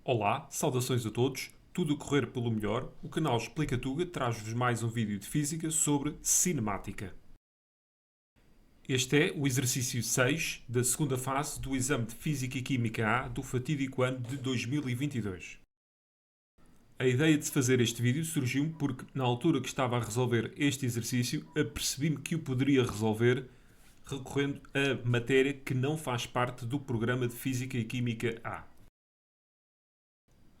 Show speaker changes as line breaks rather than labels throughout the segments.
Olá, saudações a todos. Tudo a correr pelo melhor, o canal Explica Tuga traz-vos mais um vídeo de física sobre cinemática. Este é o exercício 6 da segunda fase do exame de Física e Química A do fatídico ano de 2022. A ideia de se fazer este vídeo surgiu-me porque, na altura que estava a resolver este exercício, apercebi-me que o poderia resolver recorrendo a matéria que não faz parte do programa de Física e Química A.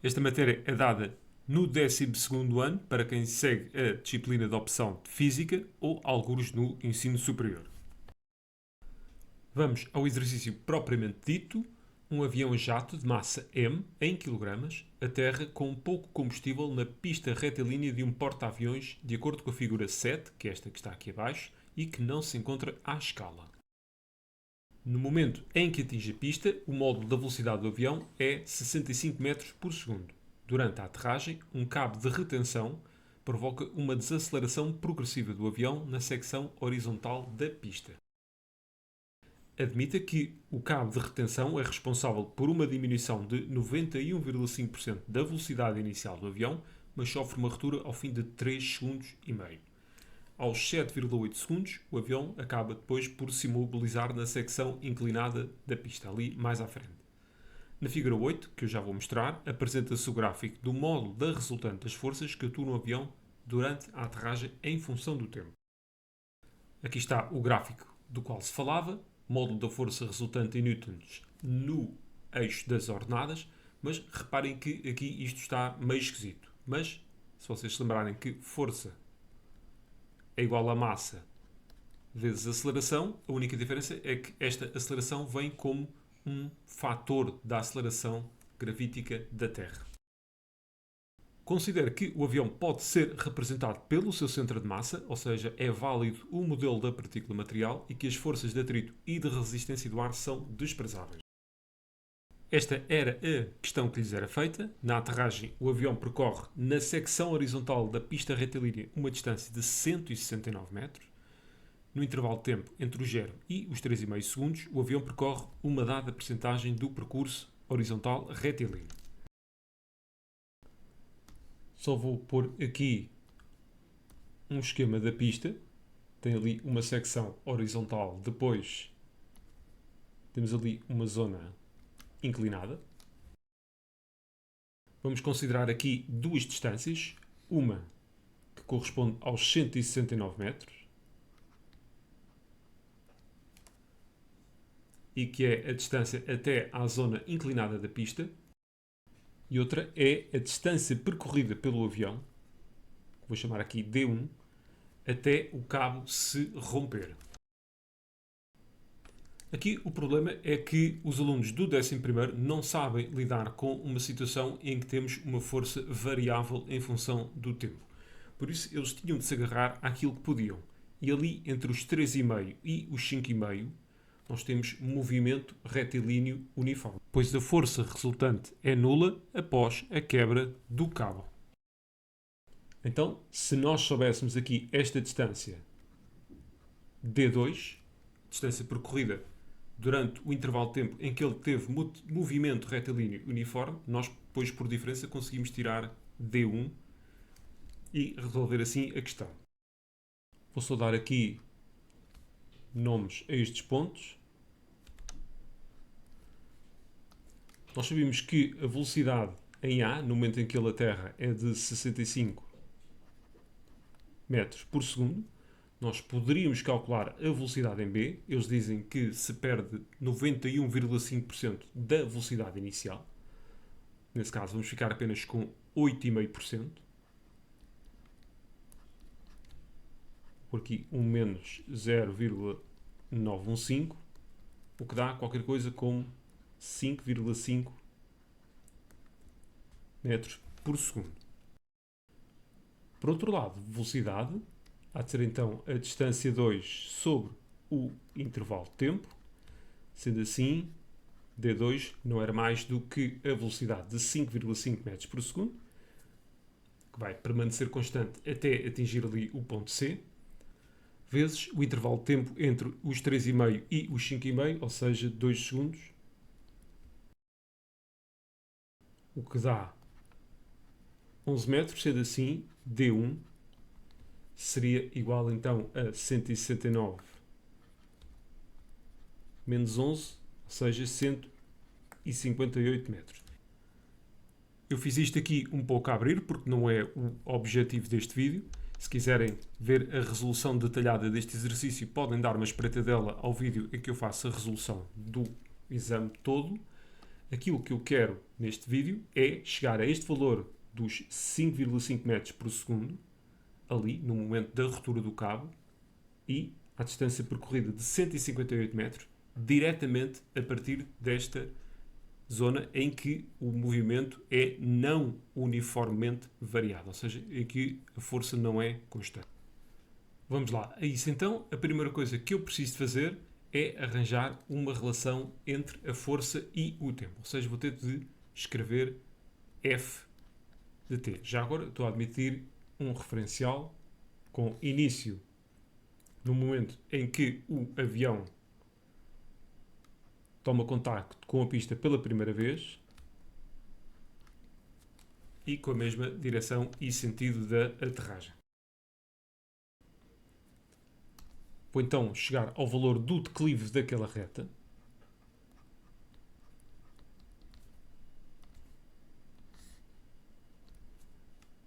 Esta matéria é dada no 12º ano para quem segue a disciplina de opção de Física ou algures no ensino superior. Vamos ao exercício propriamente dito. Um avião-jato de massa M, em quilogramas, aterra com pouco combustível na pista retilínea de um porta-aviões, de acordo com a figura 7, que é esta que está aqui abaixo, e que não se encontra à escala. No momento em que atinge a pista, o módulo da velocidade do avião é 65 metros por segundo. Durante a aterragem, um cabo de retenção provoca uma desaceleração progressiva do avião na secção horizontal da pista. Admita que o cabo de retenção é responsável por uma diminuição de 91,5% da velocidade inicial do avião, mas sofre uma ruptura ao fim de 3 segundos e meio. Aos 7,8 segundos, o avião acaba depois por se imobilizar na secção inclinada da pista, ali mais à frente. Na figura 8, que eu já vou mostrar, apresenta-se o gráfico do módulo da resultante das forças que atuam no avião durante a aterragem em função do tempo. Aqui está o gráfico do qual se falava, módulo da força resultante em newtons no eixo das ordenadas, mas reparem que aqui isto está meio esquisito. Mas, se vocês se lembrarem que força é igual a massa vezes aceleração, a única diferença é que esta aceleração vem como um fator da aceleração gravítica da Terra. Considere que o avião pode ser representado pelo seu centro de massa, ou seja, é válido o modelo da partícula material e que as forças de atrito e de resistência do ar são desprezáveis. Esta era a questão que lhes era feita. Na aterragem, o avião percorre na secção horizontal da pista retilínea uma distância de 169 metros. No intervalo de tempo entre o 0 e os 3,5 segundos, o avião percorre uma dada percentagem do percurso horizontal retilíneo. Só vou pôr aqui um esquema da pista. Tem ali uma secção horizontal, depois temos ali uma zona inclinada. Vamos considerar aqui duas distâncias. Uma que corresponde aos 169 metros e que é a distância até à zona inclinada da pista, e outra é a distância percorrida pelo avião, que vou chamar aqui D1, até o cabo se romper. Aqui o problema é que os alunos do 11º não sabem lidar com uma situação em que temos uma força variável em função do tempo. Por isso eles tinham de se agarrar àquilo que podiam. E ali entre os 3,5 e os 5,5 nós temos movimento retilíneo uniforme, pois a força resultante é nula após a quebra do cabo. Então, se nós soubéssemos aqui esta distância D2, distância percorrida durante o intervalo de tempo em que ele teve movimento retilíneo uniforme, nós depois por diferença conseguimos tirar D1 e resolver assim a questão. Vou só dar aqui nomes a estes pontos. Nós sabemos que a velocidade em A, no momento em que ele aterra, é de 65 metros por segundo. Nós poderíamos calcular a velocidade em B. Eles dizem que se perde 91,5% da velocidade inicial. Nesse caso, vamos ficar apenas com 8,5%. Por aqui, um menos 0,915, o que dá qualquer coisa como 5,5 metros por segundo. Por outro lado, velocidade há de ser então a distância 2 sobre o intervalo de tempo. Sendo assim, D2 não era mais do que a velocidade de 5,5 metros por segundo, que vai permanecer constante até atingir ali o ponto C, vezes o intervalo de tempo entre os 3,5 e os 5,5, ou seja, 2 segundos, o que dá 11 metros, sendo assim, D1 seria igual então a 169 menos 11, ou seja, 158 metros. Eu fiz isto aqui um pouco a abrir, porque não é o objetivo deste vídeo. Se quiserem ver a resolução detalhada deste exercício, podem dar uma espreitadela ao vídeo em que eu faço a resolução do exame todo. Aquilo que eu quero neste vídeo é chegar a este valor dos 5,5 metros por segundo, ali, no momento da ruptura do cabo, e à distância percorrida de 158 metros, diretamente a partir desta zona em que o movimento é não uniformemente variado, ou seja, em que a força não é constante. Vamos lá. A isso então, a primeira coisa que eu preciso fazer é arranjar uma relação entre a força e o tempo. Ou seja, vou ter de escrever F de T. Já agora estou a admitir um referencial com início no momento em que o avião toma contacto com a pista pela primeira vez e com a mesma direção e sentido da aterragem. Vou então chegar ao valor do declive daquela reta.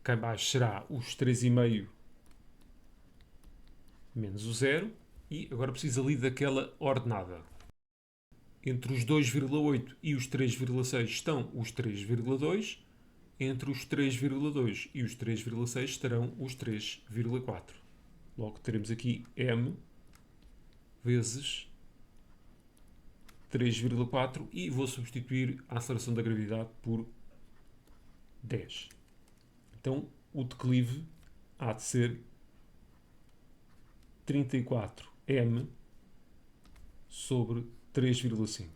Cá em baixo será os 3,5 menos o 0. E agora preciso ali daquela ordenada. Entre os 2,8 e os 3,6 estão os 3,2. Entre os 3,2 e os 3,6 estarão os 3,4. Logo teremos aqui M vezes 3,4 e vou substituir a aceleração da gravidade por 10. Então o declive há de ser 34 m sobre 3,5.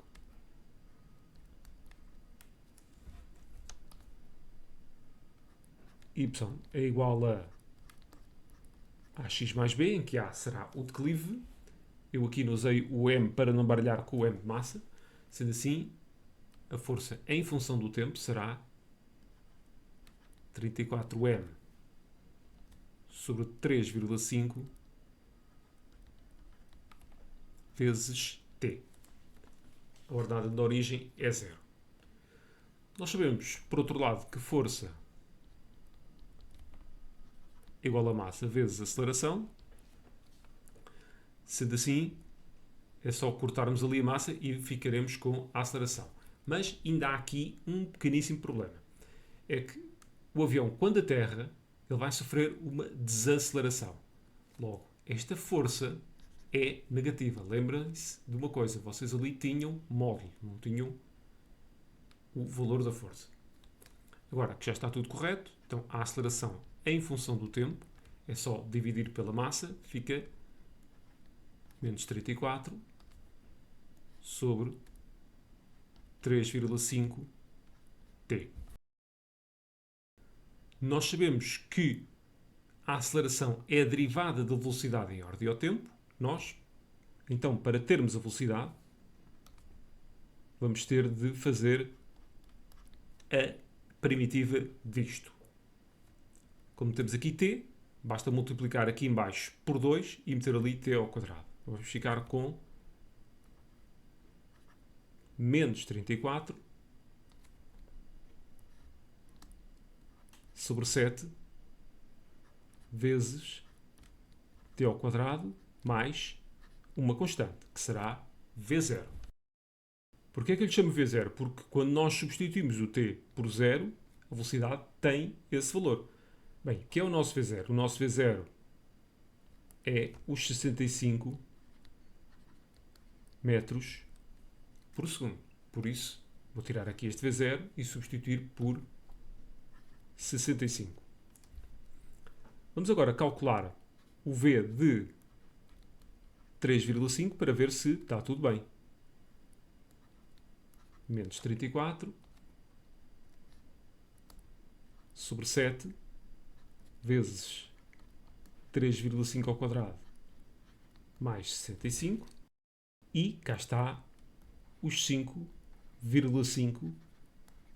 Y é igual a AX mais B, em que A será o declive. Eu aqui não usei o M para não baralhar com o M de massa. Sendo assim, a força em função do tempo será 34M sobre 3,5 vezes T. A ordenada de origem é 0. Nós sabemos, por outro lado, que força é igual a massa vezes aceleração. Sendo assim, é só cortarmos ali a massa e ficaremos com a aceleração. Mas ainda há aqui um pequeníssimo problema. É que o avião, quando aterra, ele vai sofrer uma desaceleração. Logo, esta força é negativa. Lembrem-se de uma coisa, vocês ali tinham módulo, não tinham o valor da força. Agora que já está tudo correto, então a aceleração em função do tempo é só dividir pela massa, fica menos 34 sobre 3,5 T. Nós sabemos que a aceleração é a derivada da velocidade em ordem ao tempo. Nós, então, para termos a velocidade, vamos ter de fazer a primitiva disto. Como temos aqui t, basta multiplicar aqui em baixo por 2 e meter ali t ao quadrado. Vamos ficar com menos 34 sobre 7 vezes t ao quadrado mais uma constante, que será V0. Porquê é que eu lhe chamo V0? Porque quando nós substituímos o t por 0, a velocidade tem esse valor. Bem, o que é o nosso V0? O nosso V0 é os 65 metros por segundo. Por isso, vou tirar aqui este V0 e substituir por 65. Vamos agora calcular o V de 3,5 para ver se está tudo bem. Menos 34 sobre 7 vezes 3,5 ao quadrado mais 65 e cá está os 5,5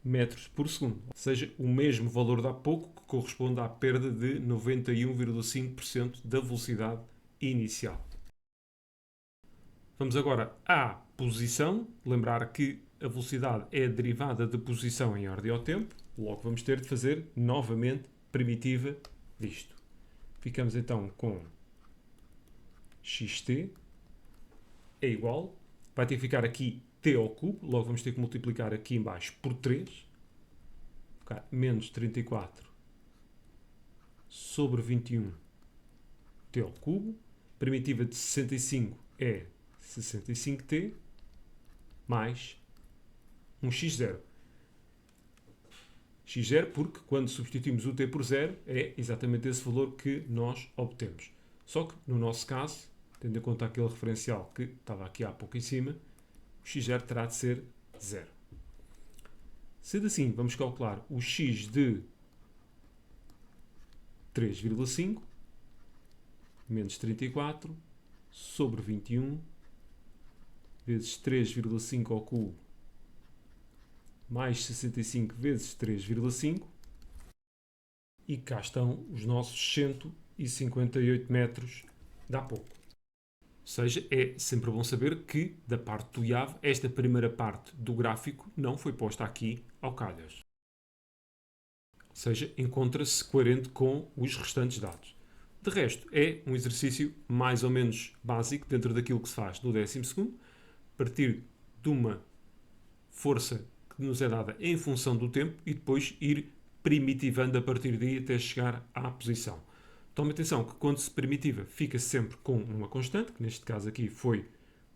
metros por segundo, ou seja, o mesmo valor de há pouco, que corresponde à perda de 91,5% da velocidade inicial. Vamos agora à posição. Lembrar que a velocidade é a derivada de posição em ordem ao tempo, logo vamos ter de fazer novamente primitiva disto. Ficamos então com xt é igual, vai ter que ficar aqui t ao cubo, logo vamos ter que multiplicar aqui em baixo por 3, ficar menos 34 sobre 21 t ao cubo, primitiva de 65 é 65t, mais um x0. x0 porque quando substituímos o t por 0 é exatamente esse valor que nós obtemos. Só que no nosso caso, tendo em conta aquele referencial que estava aqui há pouco em cima, o x0 terá de ser 0. Sendo assim, vamos calcular o x de 3,5 menos 34 sobre 21 vezes 3,5 ao cubo mais 65 vezes 3,5 e cá estão os nossos 158 metros de há pouco. Ou seja, é sempre bom saber que, da parte do IAV, esta primeira parte do gráfico não foi posta aqui ao calhas. Ou seja, encontra-se coerente com os restantes dados. De resto, é um exercício mais ou menos básico dentro daquilo que se faz no 12º, partir de uma força que nos é dada em função do tempo e depois ir primitivando a partir daí até chegar à posição. Tome atenção que quando se primitiva fica sempre com uma constante, que neste caso aqui foi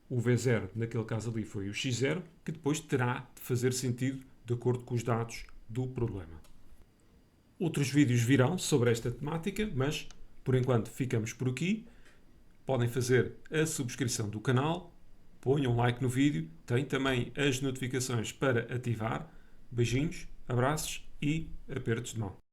o V0, naquele caso ali foi o X0, que depois terá de fazer sentido de acordo com os dados do problema. Outros vídeos virão sobre esta temática, mas por enquanto ficamos por aqui. Podem fazer a subscrição do canal, ponham um like no vídeo, tem também as notificações para ativar. Beijinhos, abraços e apertos de mão.